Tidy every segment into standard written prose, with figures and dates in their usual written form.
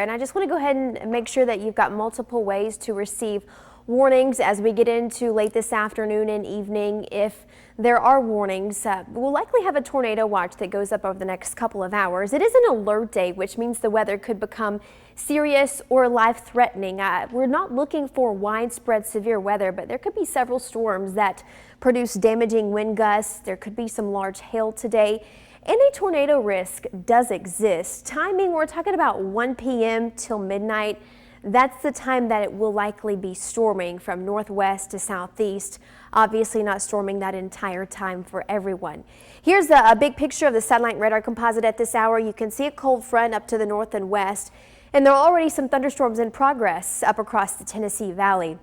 And I just want to go ahead and make sure that you've got multiple ways to receive warnings as we get into late this afternoon and evening. If there are warnings, we'll likely have a tornado watch that goes up over the next couple of hours. It is an alert day, which means the weather could become serious or life-threatening. We're not looking for widespread severe weather, but there could be several storms that produce damaging wind gusts. There could be some large hail today. And a tornado risk does exist. Timing, we're talking about 1 p.m. till midnight. That's the time that it will likely be storming from northwest to southeast. Obviously not storming that entire time for everyone. Here's a big picture of the satellite radar composite at this hour. You can see a cold front up to the north and west, and there are already some thunderstorms in progress up across the Tennessee Valley.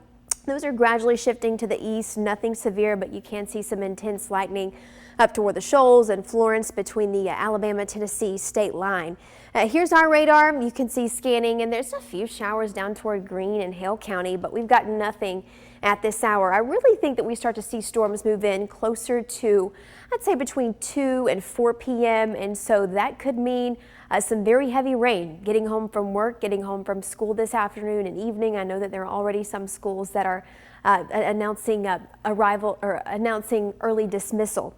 Those are gradually shifting to the east, nothing severe, but you can see some intense lightning up toward the Shoals and Florence between the Alabama-Tennessee state line. Here's our radar. You can see scanning, and there's a few showers down toward Greene and Hale County, but we've got nothing at this hour. I really think that we start to see storms move in closer to, I'd say, between 2 and 4 p.m. And so that could mean some very heavy rain getting home from work, getting home from school this afternoon and evening. I know that there are already some schools that are announcing arrival or announcing early dismissal.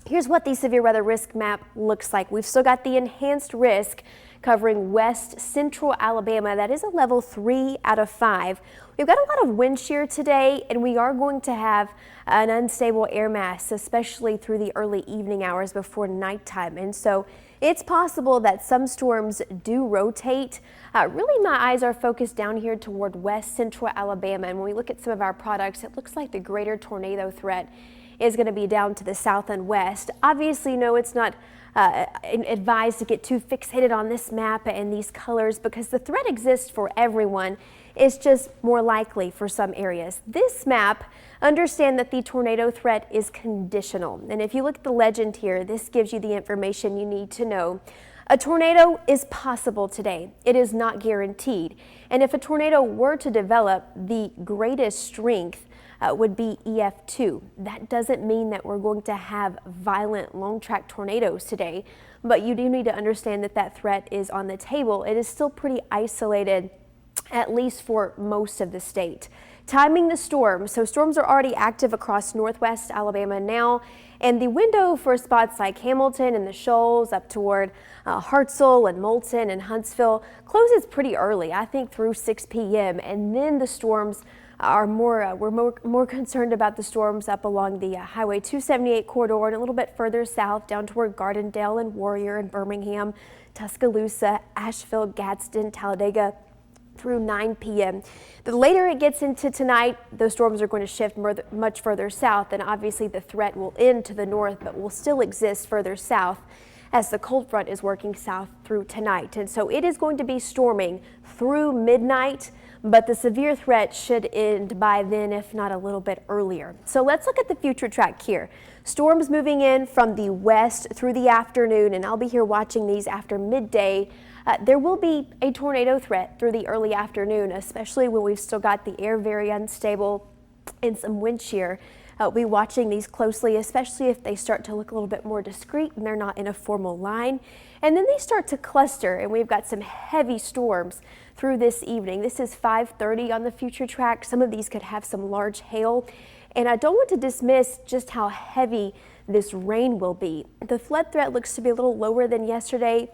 Here's what the severe weather risk map looks like. We've still got the enhanced risk covering west central Alabama. That is a level 3 out of 5. We've got a lot of wind shear today, and we are going to have an unstable air mass, especially through the early evening hours before nighttime. And so it's possible that some storms do rotate. Really, my eyes are focused down here toward west central Alabama. And when we look at some of our products, it looks like the greater tornado threat is going to be down to the south and west. Obviously, no, it's not advised to get too fixated on this map and these colors because the threat exists for everyone. It's just more likely for some areas. This map, understand that the tornado threat is conditional. And if you look at the legend here, this gives you the information you need to know. A tornado is possible today. It is not guaranteed. And if a tornado were to develop, the greatest strength would be EF2. That doesn't mean that we're going to have violent long track tornadoes today, but you do need to understand that that threat is on the table. It is still pretty isolated, at least for most of the state. Timing the storm. So storms are already active across northwest Alabama now, and the window for spots like Hamilton and the Shoals up toward Hartselle and Moulton and Huntsville closes pretty early, I think through 6 p.m. And then the storms are we're more concerned about the storms up along the Highway 278 corridor and a little bit further south down toward Gardendale and Warrior and Birmingham, Tuscaloosa, Asheville, Gadsden, Talladega through 9 p.m. The later it gets into tonight, those storms are going to shift much further south, and obviously the threat will end to the north but will still exist further south as the cold front is working south through tonight. And so it is going to be storming through midnight, but the severe threat should end by then, if not a little bit earlier. So let's look at the future track here. Storms moving in from the west through the afternoon, and I'll be here watching these after midday. There will be a tornado threat through the early afternoon, especially when we've still got the air very unstable and some wind shear. We'll be watching these closely, especially if they start to look a little bit more discreet and they're not in a formal line. And then they start to cluster, and we've got some heavy storms through this evening. This is 5:30 on the future track. Some of these could have some large hail, and I don't want to dismiss just how heavy this rain will be. The flood threat looks to be a little lower than yesterday,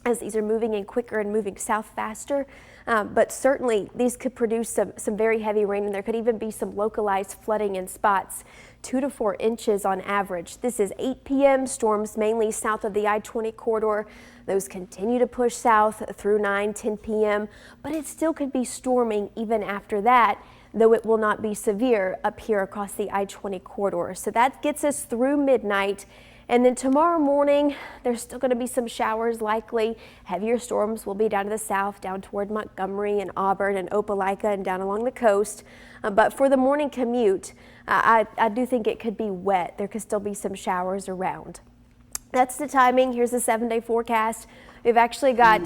as these are moving in quicker and moving south faster. But certainly these could produce some very heavy rain, and there could even be some localized flooding in spots, 2 to 4 inches on average. This is 8 p.m. Storms mainly south of the I-20 corridor. Those continue to push south through 10 p.m., but it still could be storming even after that, though it will not be severe up here across the I-20 corridor. So that gets us through midnight. And then tomorrow morning, there's still going to be some showers likely. Heavier storms will be down to the south, down toward Montgomery and Auburn and Opelika and down along the coast. But for the morning commute, I do think it could be wet. There could still be some showers around. That's the timing. Here's the 7-day forecast. We've actually got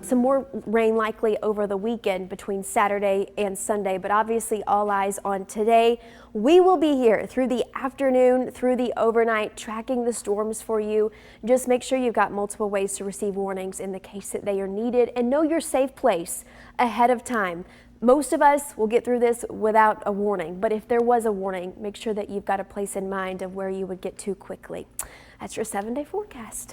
some more rain likely over the weekend between Saturday and Sunday, but obviously all eyes on today. We will be here through the afternoon, through the overnight, tracking the storms for you. Just make sure you've got multiple ways to receive warnings in the case that they are needed, and know your safe place ahead of time. Most of us will get through this without a warning, but if there was a warning, make sure that you've got a place in mind of where you would get to quickly. That's your 7-day forecast.